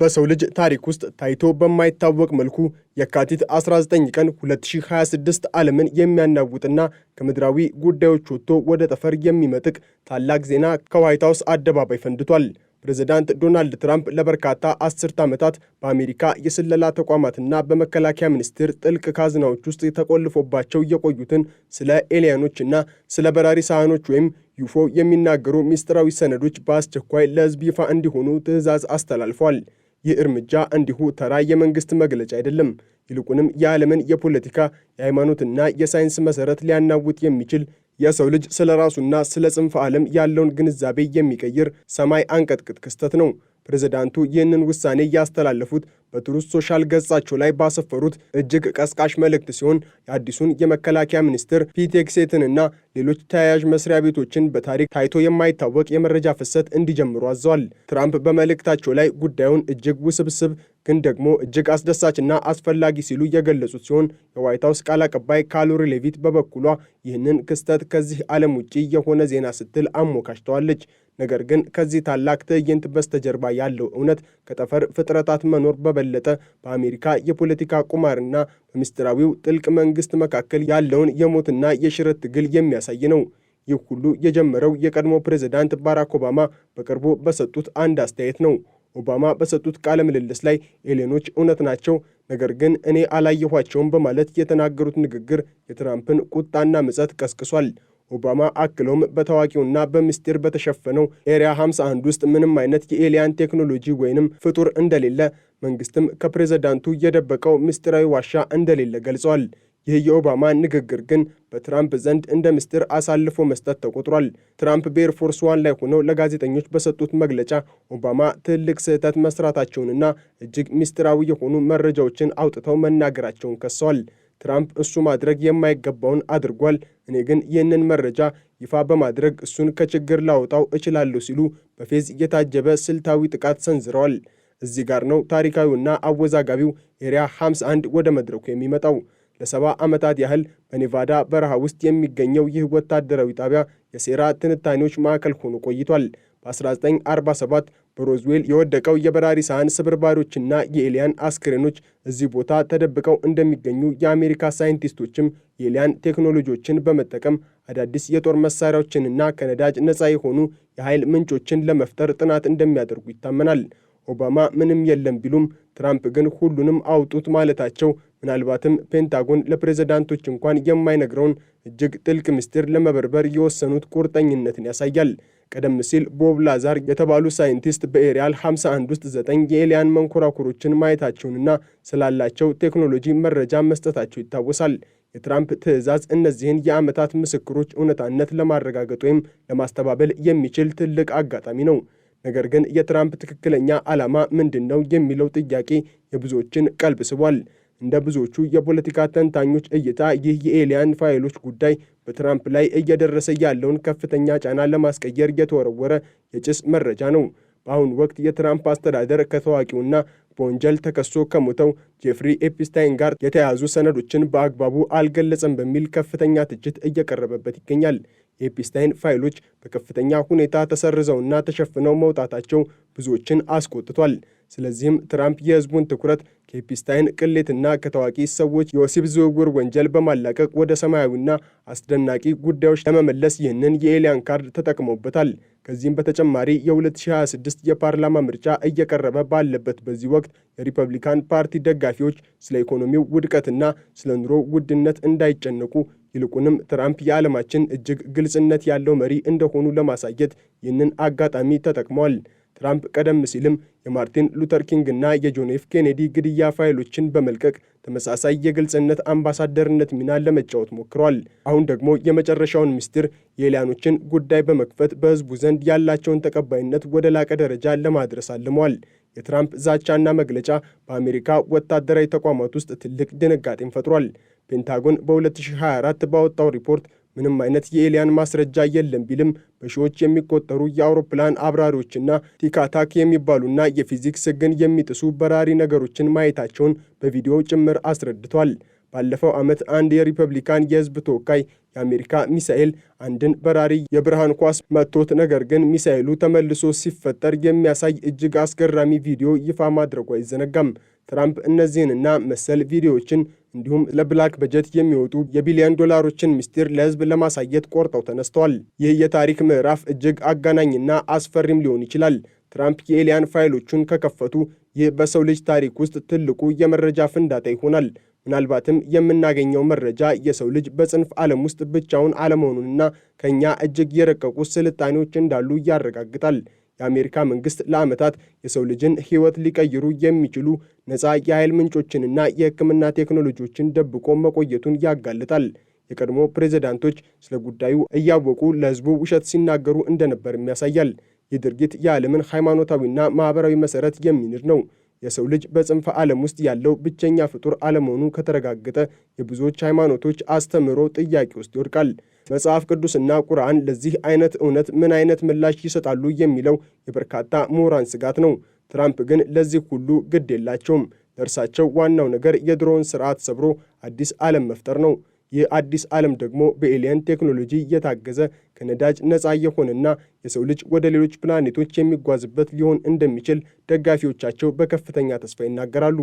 በሰው ልጅ ታሪክ ውስጥ ታይቶ በማይታወቅ መልኩ የካቲት 19 ቀን 2026 ዓለምን የሚያናውጥና ከምድራዊ ጉዳዮች ወጥቶ ወደ ጠፈር የሚመጥቅ ታላቅ ዜና ከዋይት ሃውስ አደባባይ ፈንድቷል። ፕሬዝዳንት ዶናልድ ትራምፕ ለበርካታ አስርት ዓመታት በአሜሪካ የስለላ ተቋማትና በመከላከያ ሚኒስቴር ጥልቅ ካዝናዎች ውስጥ ተቆልፎባቸው የቆዩትን ስለ ኤሊያኖችና ስለ በራሪ ሳህኖች ወይም ዩፎ የሚናገሩ ሚስጥራዊ ሰነዶች በአስቸኳይ ለሕዝብ ይፋ እንዲሆኑ ትዕዛዝ አስተላልፏል። ይህ እርምጃ እንዲሁ ተራ የመንግስት መግለጫ አይደለም። ይልቁንም የዓለምን የፖለቲካ የሃይማኖትና የሳይንስ መሠረት ሊያናውጥ የሚችል የሰው ልጅ ስለ ራሱና ስለ ጽንፈ ዓለም ያለውን ግንዛቤ የሚቀይር ሰማይ አንቀጥቅጥ ክስተት ነው። ፕሬዝዳንቱ ይህንን ውሳኔ ያስተላለፉት በትሩዝ ሶሻል ገጻቸው ላይ ባሰፈሩት እጅግ ቀስቃሽ መልእክት ሲሆን የአዲሱን የመከላከያ ሚኒስትር ፒት ሄግሴትንና ሌሎች ተያያዥ መስሪያ ቤቶችን በታሪክ ታይቶ የማይታወቅ የመረጃ ፍሰት እንዲጀምሩ አዘዋል። ትራምፕ በመልእክታቸው ላይ ጉዳዩን እጅግ ውስብስብ ግን ደግሞ እጅግ አስደሳችና አስፈላጊ ሲሉ የገለጹት ሲሆን የዋይት ሃውስ ቃል አቀባይ ካሎሪ ሌቪት በበኩሏ ይህንን ክስተት ከዚህ ዓለም ውጪ የሆነ ዜና ስትል አሞካሽተዋለች። ነገር ግን ከዚህ ታላቅ ትዕይንት በስተጀርባ ያለው እውነት ከጠፈር ፍጥረታት መኖር በበለጠ በአሜሪካ የፖለቲካ ቁማርና በምስጢራዊው ጥልቅ መንግስት መካከል ያለውን የሞትና የሽረት ትግል የሚያሳይ ነው። ይህ ሁሉ የጀመረው የቀድሞ ፕሬዝዳንት ባራክ ኦባማ በቅርቡ በሰጡት አንድ አስተያየት ነው። ኦባማ በሰጡት ቃለ ምልልስ ላይ ኤሊየኖች እውነት ናቸው፣ ነገር ግን እኔ አላየኋቸውም በማለት የተናገሩት ንግግር የትራምፕን ቁጣና ምጸት ቀስቅሷል። ኦባማ አክለውም በታዋቂውና በምስጢር በተሸፈነው ኤሪያ 51 ውስጥ ምንም አይነት የኤሊያን ቴክኖሎጂ ወይንም ፍጡር እንደሌለ፣ መንግስትም ከፕሬዝዳንቱ የደበቀው ምስጢራዊ ዋሻ እንደሌለ ገልጸዋል። ይህ የኦባማ ንግግር ግን በትራምፕ ዘንድ እንደ ምስጢር አሳልፎ መስጠት ተቆጥሯል። ትራምፕ በኤርፎርስ ዋን ላይ ሆነው ለጋዜጠኞች በሰጡት መግለጫ ኦባማ ትልቅ ስህተት መስራታቸውንና እጅግ ምስጢራዊ የሆኑ መረጃዎችን አውጥተው መናገራቸውን ከሰዋል። ትራምፕ እሱ ማድረግ የማይገባውን አድርጓል፣ እኔ ግን ይህንን መረጃ ይፋ በማድረግ እሱን ከችግር ላወጣው እችላለሁ ሲሉ በፌዝ የታጀበ ስልታዊ ጥቃት ሰንዝረዋል። እዚህ ጋር ነው ታሪካዊውና አወዛጋቢው ኤሪያ 51 ወደ መድረኩ የሚመጣው። ለ70 ዓመታት ያህል በኔቫዳ በረሃ ውስጥ የሚገኘው ይህ ወታደራዊ ጣቢያ የሴራ ትንታኔዎች ማዕከል ሆኖ ቆይቷል። በ1947 በሮዝዌል የወደቀው የበራሪ ሳህን ስብርባሪዎችና የኤሊያን አስክሬኖች እዚህ ቦታ ተደብቀው እንደሚገኙ የአሜሪካ ሳይንቲስቶችም የኤሊያን ቴክኖሎጂዎችን በመጠቀም አዳዲስ የጦር መሳሪያዎችንና ከነዳጅ ነፃ የሆኑ የኃይል ምንጮችን ለመፍጠር ጥናት እንደሚያደርጉ ይታመናል። ኦባማ ምንም የለም ቢሉም ትራምፕ ግን ሁሉንም አውጡት ማለታቸው ምናልባትም ፔንታጎን ለፕሬዝዳንቶች እንኳን የማይነግረውን እጅግ ጥልቅ ምስጢር ለመበርበር የወሰኑት ቁርጠኝነትን ያሳያል። ቀደም ሲል ቦብ ላዛር የተባሉ ሳይንቲስት በኤሪያል 51 ውስጥ 9 የኤሊያን መንኮራኩሮችን ማየታቸውንና ስላላቸው ቴክኖሎጂ መረጃ መስጠታቸው ይታወሳል። የትራምፕ ትዕዛዝ እነዚህን የዓመታት ምስክሮች እውነታነት ለማረጋገጥ ወይም ለማስተባበል የሚችል ትልቅ አጋጣሚ ነው። ነገር ግን የትራምፕ ትክክለኛ ዓላማ ምንድን ነው የሚለው ጥያቄ የብዙዎችን ቀልብ ስቧል። እንደ ብዙዎቹ የፖለቲካ ተንታኞች እይታ ይህ የኤሊያን ፋይሎች ጉዳይ በትራምፕ ላይ እየደረሰ ያለውን ከፍተኛ ጫና ለማስቀየር የተወረወረ የጭስ መረጃ ነው። በአሁኑ ወቅት የትራምፕ አስተዳደር ከታዋቂውና በወንጀል ተከሶ ከሞተው ጄፍሪ ኤፕስታይን ጋር የተያያዙ ሰነዶችን በአግባቡ አልገለጸም በሚል ከፍተኛ ትችት እየቀረበበት ይገኛል። የኤፕስታይን ፋይሎች በከፍተኛ ሁኔታ ተሰርዘውና ተሸፍነው መውጣታቸው ብዙዎችን አስቆጥቷል። ስለዚህም ትራምፕ የሕዝቡን ትኩረት ከኤፕስታይን ቅሌትና ከታዋቂ ሰዎች የወሲብ ዝውውር ወንጀል በማላቀቅ ወደ ሰማያዊና አስደናቂ ጉዳዮች ለመመለስ ይህንን የኤሊያን ካርድ ተጠቅመውበታል። ከዚህም በተጨማሪ የ2026 የፓርላማ ምርጫ እየቀረበ ባለበት በዚህ ወቅት የሪፐብሊካን ፓርቲ ደጋፊዎች ስለ ኢኮኖሚው ውድቀትና ስለ ኑሮ ውድነት እንዳይጨነቁ ይልቁንም ትራምፕ የዓለማችን እጅግ ግልጽነት ያለው መሪ እንደሆኑ ለማሳየት ይህንን አጋጣሚ ተጠቅመዋል። ትራምፕ ቀደም ሲልም የማርቲን ሉተር ኪንግና የጆን ኤፍ ኬኔዲ ግድያ ፋይሎችን በመልቀቅ ተመሳሳይ የግልጽነት አምባሳደርነት ሚና ለመጫወት ሞክረዋል። አሁን ደግሞ የመጨረሻውን ምስጢር የኤሊያኖችን ጉዳይ በመክፈት በሕዝቡ ዘንድ ያላቸውን ተቀባይነት ወደ ላቀ ደረጃ ለማድረስ አልመዋል። የትራምፕ ዛቻና መግለጫ በአሜሪካ ወታደራዊ ተቋማት ውስጥ ትልቅ ድንጋጤን ፈጥሯል። ፔንታጎን በ2024 ባወጣው ሪፖርት ምንም አይነት የኤሊያን ማስረጃ የለም ቢልም በሺዎች የሚቆጠሩ የአውሮፕላን አብራሪዎችና ቲካታክ የሚባሉና የፊዚክስ ሕግን የሚጥሱ በራሪ ነገሮችን ማየታቸውን በቪዲዮ ጭምር አስረድቷል። ባለፈው ዓመት አንድ የሪፐብሊካን የሕዝብ ተወካይ የአሜሪካ ሚሳኤል አንድን በራሪ የብርሃን ኳስ መቶት ነገር ግን ሚሳኤሉ ተመልሶ ሲፈጠር የሚያሳይ እጅግ አስገራሚ ቪዲዮ ይፋ ማድረጉ አይዘነጋም። ትራምፕ እነዚህንና መሰል ቪዲዮዎችን እንዲሁም ለብላክ በጀት የሚወጡ የቢሊዮን ዶላሮችን ምስጢር ለሕዝብ ለማሳየት ቆርጠው ተነስተዋል። ይህ የታሪክ ምዕራፍ እጅግ አጋናኝና አስፈሪም ሊሆን ይችላል። ትራምፕ የኤሊያን ፋይሎቹን ከከፈቱ ይህ በሰው ልጅ ታሪክ ውስጥ ትልቁ የመረጃ ፍንዳታ ይሆናል። ምናልባትም የምናገኘው መረጃ የሰው ልጅ በጽንፍ ዓለም ውስጥ ብቻውን አለመሆኑንና ከእኛ እጅግ የረቀቁ ስልጣኔዎች እንዳሉ ያረጋግጣል። የአሜሪካ መንግሥት ለዓመታት የሰው ልጅን ሕይወት ሊቀይሩ የሚችሉ ነፃ የኃይል ምንጮችንና የሕክምና ቴክኖሎጂዎችን ደብቆ መቆየቱን ያጋልጣል። የቀድሞ ፕሬዝዳንቶች ስለ ጉዳዩ እያወቁ ለሕዝቡ ውሸት ሲናገሩ እንደነበርም ያሳያል። ይህ ድርጊት የዓለምን ሃይማኖታዊና ማኅበራዊ መሠረት የሚንድ ነው። የሰው ልጅ በጽንፈ ዓለም ውስጥ ያለው ብቸኛ ፍጡር አለመሆኑ ከተረጋገጠ የብዙዎች ሃይማኖቶች አስተምህሮ ጥያቄ ውስጥ ይወድቃል። መጽሐፍ ቅዱስና ቁርአን ለዚህ አይነት እውነት ምን አይነት ምላሽ ይሰጣሉ የሚለው የበርካታ ምሁራን ስጋት ነው። ትራምፕ ግን ለዚህ ሁሉ ግድ የላቸውም። ለእርሳቸው ዋናው ነገር የድሮውን ስርዓት ሰብሮ አዲስ ዓለም መፍጠር ነው። ይህ አዲስ ዓለም ደግሞ በኤሊየን ቴክኖሎጂ የታገዘ ከነዳጅ ነፃ የሆነና የሰው ልጅ ወደ ሌሎች ፕላኔቶች የሚጓዝበት ሊሆን እንደሚችል ደጋፊዎቻቸው በከፍተኛ ተስፋ ይናገራሉ።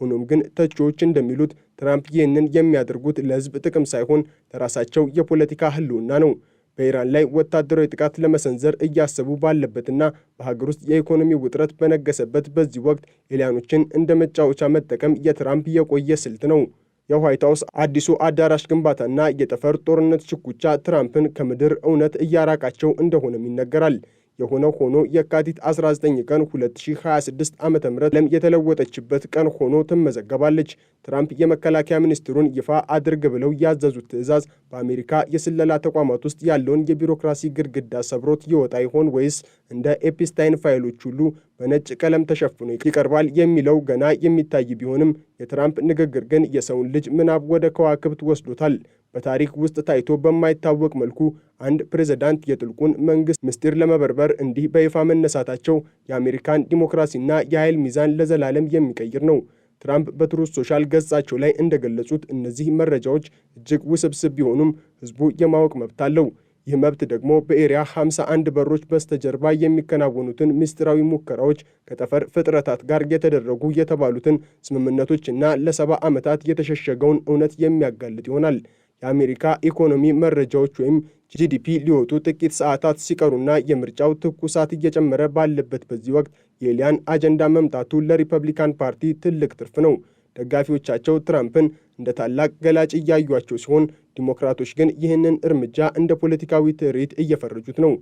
ሆኖም ግን ተቺዎች እንደሚሉት ትራምፕ ይህንን የሚያደርጉት ለሕዝብ ጥቅም ሳይሆን ለራሳቸው የፖለቲካ ህልውና ነው። በኢራን ላይ ወታደራዊ ጥቃት ለመሰንዘር እያሰቡ ባለበትና በሀገር ውስጥ የኢኮኖሚ ውጥረት በነገሰበት በዚህ ወቅት ኤሊያኖችን እንደ መጫወቻ መጠቀም የትራምፕ የቆየ ስልት ነው። የዋይት ሃውስ አዲሱ አዳራሽ ግንባታና የጠፈር ጦርነት ሽኩቻ ትራምፕን ከምድር እውነት እያራቃቸው እንደሆነም ይነገራል። የሆነው ሆኖ የካቲት 19 ቀን 2026 ዓ.ም ዓለም የተለወጠችበት ቀን ሆኖ ትመዘገባለች። ትራምፕ የመከላከያ ሚኒስትሩን ይፋ አድርግ ብለው ያዘዙት ትዕዛዝ በአሜሪካ የስለላ ተቋማት ውስጥ ያለውን የቢሮክራሲ ግድግዳ ሰብሮት ይወጣ ይሆን ወይስ እንደ ኤፕስታይን ፋይሎች ሁሉ በነጭ ቀለም ተሸፍኖ ይቀርባል የሚለው ገና የሚታይ ቢሆንም የትራምፕ ንግግር ግን የሰውን ልጅ ምናብ ወደ ከዋክብት ወስዶታል። በታሪክ ውስጥ ታይቶ በማይታወቅ መልኩ አንድ ፕሬዝዳንት የጥልቁን መንግስት ምስጢር ለመበርበር እንዲህ በይፋ መነሳታቸው የአሜሪካን ዲሞክራሲና የኃይል ሚዛን ለዘላለም የሚቀይር ነው። ትራምፕ በትሩዝ ሶሻል ገጻቸው ላይ እንደገለጹት እነዚህ መረጃዎች እጅግ ውስብስብ ቢሆኑም ህዝቡ የማወቅ መብት አለው። ይህ መብት ደግሞ በኤሪያ 51 በሮች በስተጀርባ የሚከናወኑትን ምስጢራዊ ሙከራዎች፣ ከጠፈር ፍጥረታት ጋር የተደረጉ የተባሉትን ስምምነቶችና ለ70 ዓመታት የተሸሸገውን እውነት የሚያጋልጥ ይሆናል። የአሜሪካ ኢኮኖሚ መረጃዎች ወይም ጂዲፒ ሊወጡ ጥቂት ሰዓታት ሲቀሩና የምርጫው ትኩሳት እየጨመረ ባለበት በዚህ ወቅት የኤሊያን አጀንዳ መምጣቱ ለሪፐብሊካን ፓርቲ ትልቅ ትርፍ ነው። ደጋፊዎቻቸው ትራምፕን እንደ ታላቅ ገላጭ እያዩቸው ሲሆን፣ ዲሞክራቶች ግን ይህንን እርምጃ እንደ ፖለቲካዊ ትርኢት እየፈረጁት ነው።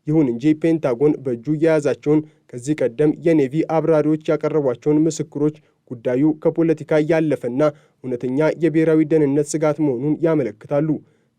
ይሁን እንጂ ፔንታጎን በእጁ የያዛቸውን ከዚህ ቀደም የኔቪ አብራሪዎች ያቀረቧቸውን ምስክሮች ጉዳዩ ከፖለቲካ ያለፈና እውነተኛ የብሔራዊ ደህንነት ስጋት መሆኑን ያመለክታሉ።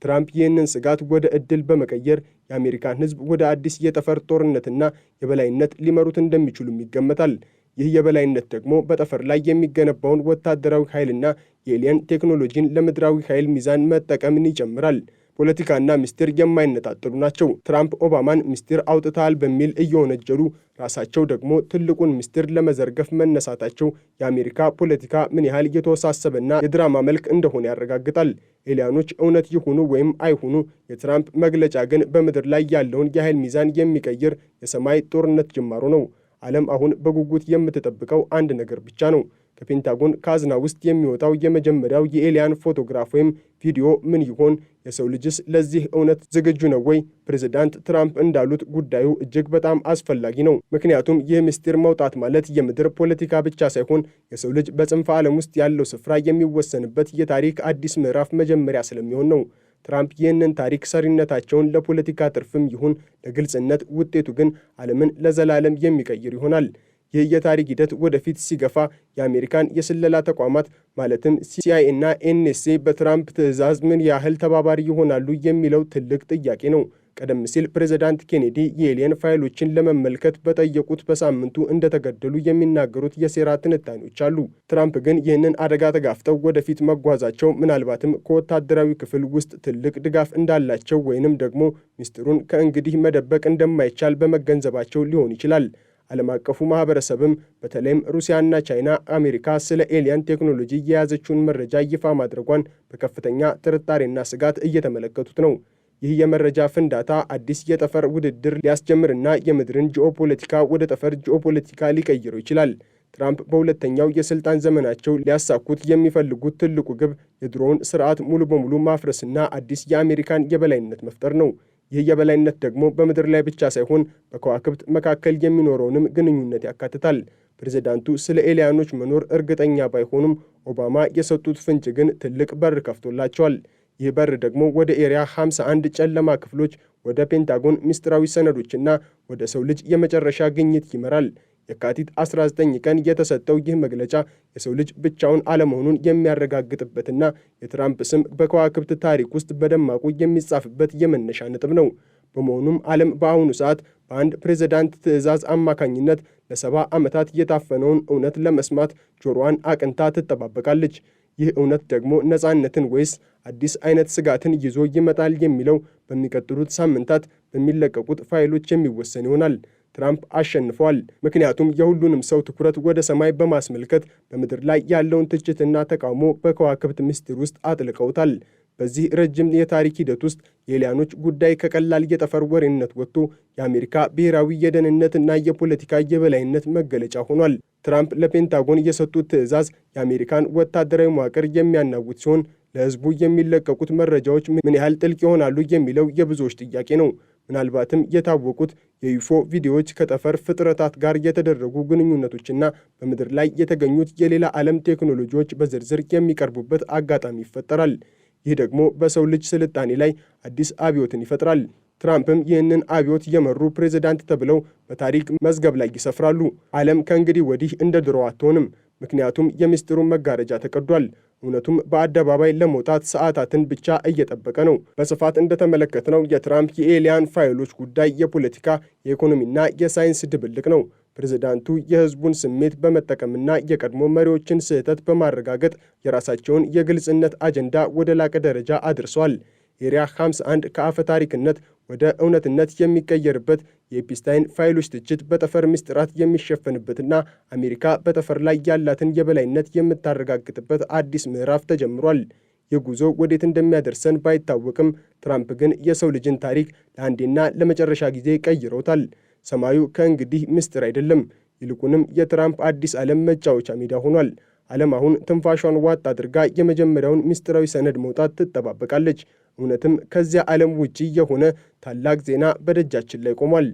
ትራምፕ ይህንን ስጋት ወደ ዕድል በመቀየር የአሜሪካን ሕዝብ ወደ አዲስ የጠፈር ጦርነትና የበላይነት ሊመሩት እንደሚችሉም ይገመታል። ይህ የበላይነት ደግሞ በጠፈር ላይ የሚገነባውን ወታደራዊ ኃይልና የኤሊየን ቴክኖሎጂን ለምድራዊ ኃይል ሚዛን መጠቀምን ይጨምራል። ፖለቲካና ምስጢር የማይነጣጠሉ ናቸው። ትራምፕ ኦባማን ምስጢር አውጥተዋል በሚል እየወነጀሉ ራሳቸው ደግሞ ትልቁን ምስጢር ለመዘርገፍ መነሳታቸው የአሜሪካ ፖለቲካ ምን ያህል የተወሳሰበና የድራማ መልክ እንደሆነ ያረጋግጣል። ኤሊያኖች እውነት ይሁኑ ወይም አይሁኑ፣ የትራምፕ መግለጫ ግን በምድር ላይ ያለውን የኃይል ሚዛን የሚቀይር የሰማይ ጦርነት ጅማሮ ነው። ዓለም አሁን በጉጉት የምትጠብቀው አንድ ነገር ብቻ ነው። ከፔንታጎን ካዝና ውስጥ የሚወጣው የመጀመሪያው የኤሊያን ፎቶግራፍ ወይም ቪዲዮ ምን ይሆን? የሰው ልጅስ ለዚህ እውነት ዝግጁ ነው ወይ? ፕሬዝዳንት ትራምፕ እንዳሉት ጉዳዩ እጅግ በጣም አስፈላጊ ነው። ምክንያቱም ይህ ምስጢር መውጣት ማለት የምድር ፖለቲካ ብቻ ሳይሆን የሰው ልጅ በጽንፈ ዓለም ውስጥ ያለው ስፍራ የሚወሰንበት የታሪክ አዲስ ምዕራፍ መጀመሪያ ስለሚሆን ነው። ትራምፕ ይህንን ታሪክ ሰሪነታቸውን ለፖለቲካ ትርፍም ይሁን ለግልጽነት ውጤቱ ግን ዓለምን ለዘላለም የሚቀይር ይሆናል። ይህ የታሪክ ሂደት ወደፊት ሲገፋ የአሜሪካን የስለላ ተቋማት ማለትም ሲአይኤ እና ኤንኤስኤ በትራምፕ ትዕዛዝ ምን ያህል ተባባሪ ይሆናሉ የሚለው ትልቅ ጥያቄ ነው። ቀደም ሲል ፕሬዝዳንት ኬኔዲ የኤሊየን ፋይሎችን ለመመልከት በጠየቁት በሳምንቱ እንደተገደሉ የሚናገሩት የሴራ ትንታኔዎች አሉ። ትራምፕ ግን ይህንን አደጋ ተጋፍጠው ወደፊት መጓዛቸው ምናልባትም ከወታደራዊ ክፍል ውስጥ ትልቅ ድጋፍ እንዳላቸው ወይንም ደግሞ ሚስጥሩን ከእንግዲህ መደበቅ እንደማይቻል በመገንዘባቸው ሊሆን ይችላል። ዓለም አቀፉ ማህበረሰብም በተለይም ሩሲያና ቻይና አሜሪካ ስለ ኤሊያን ቴክኖሎጂ የያዘችውን መረጃ ይፋ ማድረጓን በከፍተኛ ጥርጣሬና ስጋት እየተመለከቱት ነው። ይህ የመረጃ ፍንዳታ አዲስ የጠፈር ውድድር ሊያስጀምርና የምድርን ጂኦፖለቲካ ወደ ጠፈር ጂኦፖለቲካ ሊቀይረው ይችላል። ትራምፕ በሁለተኛው የስልጣን ዘመናቸው ሊያሳኩት የሚፈልጉት ትልቁ ግብ የድሮውን ስርዓት ሙሉ በሙሉ ማፍረስና አዲስ የአሜሪካን የበላይነት መፍጠር ነው። ይህ የበላይነት ደግሞ በምድር ላይ ብቻ ሳይሆን በከዋክብት መካከል የሚኖረውንም ግንኙነት ያካትታል። ፕሬዝዳንቱ ስለ ኤሊያኖች መኖር እርግጠኛ ባይሆኑም ኦባማ የሰጡት ፍንጭ ግን ትልቅ በር ከፍቶላቸዋል። ይህ በር ደግሞ ወደ ኤሪያ 51 ጨለማ ክፍሎች፣ ወደ ፔንታጎን ምስጢራዊ ሰነዶችና ወደ ሰው ልጅ የመጨረሻ ግኝት ይመራል። የካቲት 19 ቀን የተሰጠው ይህ መግለጫ የሰው ልጅ ብቻውን አለመሆኑን የሚያረጋግጥበትና የትራምፕ ስም በከዋክብት ታሪክ ውስጥ በደማቁ የሚጻፍበት የመነሻ ነጥብ ነው። በመሆኑም ዓለም በአሁኑ ሰዓት በአንድ ፕሬዝዳንት ትዕዛዝ አማካኝነት ለ70 ዓመታት የታፈነውን እውነት ለመስማት ጆሮዋን አቅንታ ትጠባበቃለች። ይህ እውነት ደግሞ ነፃነትን ወይስ አዲስ አይነት ስጋትን ይዞ ይመጣል የሚለው በሚቀጥሉት ሳምንታት በሚለቀቁት ፋይሎች የሚወሰን ይሆናል። ትራምፕ አሸንፈዋል። ምክንያቱም የሁሉንም ሰው ትኩረት ወደ ሰማይ በማስመልከት በምድር ላይ ያለውን ትችትና ተቃውሞ በከዋክብት ምስጢር ውስጥ አጥልቀውታል። በዚህ ረጅም የታሪክ ሂደት ውስጥ የኤሊያኖች ጉዳይ ከቀላል የጠፈር ወሬነት ወጥቶ የአሜሪካ ብሔራዊ የደህንነትና የፖለቲካ የበላይነት መገለጫ ሆኗል። ትራምፕ ለፔንታጎን የሰጡት ትዕዛዝ የአሜሪካን ወታደራዊ መዋቅር የሚያናውጥ ሲሆን ለሕዝቡ የሚለቀቁት መረጃዎች ምን ያህል ጥልቅ ይሆናሉ የሚለው የብዙዎች ጥያቄ ነው። ምናልባትም የታወቁት የዩፎ ቪዲዮዎች ከጠፈር ፍጥረታት ጋር የተደረጉ ግንኙነቶችና በምድር ላይ የተገኙት የሌላ ዓለም ቴክኖሎጂዎች በዝርዝር የሚቀርቡበት አጋጣሚ ይፈጠራል። ይህ ደግሞ በሰው ልጅ ስልጣኔ ላይ አዲስ አብዮትን ይፈጥራል። ትራምፕም ይህንን አብዮት የመሩ ፕሬዝዳንት ተብለው በታሪክ መዝገብ ላይ ይሰፍራሉ። ዓለም ከእንግዲህ ወዲህ እንደ ድሮው አትሆንም። ምክንያቱም የምስጢሩን መጋረጃ ተቀዷል። እውነቱም በአደባባይ ለመውጣት ሰዓታትን ብቻ እየጠበቀ ነው። በስፋት እንደተመለከትነው የትራምፕ የኤሊያን ፋይሎች ጉዳይ የፖለቲካ፣ የኢኮኖሚና የሳይንስ ድብልቅ ነው። ፕሬዝዳንቱ የሕዝቡን ስሜት በመጠቀምና የቀድሞ መሪዎችን ስህተት በማረጋገጥ የራሳቸውን የግልጽነት አጀንዳ ወደ ላቀ ደረጃ አድርሰዋል። ኤሪያ 51 ከአፈ ታሪክነት ወደ እውነትነት የሚቀየርበት፣ የኤፕስታይን ፋይሎች ትችት በጠፈር ምስጢራት የሚሸፈንበትና አሜሪካ በጠፈር ላይ ያላትን የበላይነት የምታረጋግጥበት አዲስ ምዕራፍ ተጀምሯል። የጉዞ ወዴት እንደሚያደርሰን ባይታወቅም ትራምፕ ግን የሰው ልጅን ታሪክ ለአንዴና ለመጨረሻ ጊዜ ቀይረውታል። ሰማዩ ከእንግዲህ ምስጢር አይደለም፣ ይልቁንም የትራምፕ አዲስ ዓለም መጫወቻ ሜዳ ሆኗል። ዓለም አሁን ትንፋሿን ዋጥ አድርጋ የመጀመሪያውን ምስጢራዊ ሰነድ መውጣት ትጠባበቃለች። እውነትም ከዚያ ዓለም ውጪ የሆነ ታላቅ ዜና በደጃችን ላይ ቆሟል።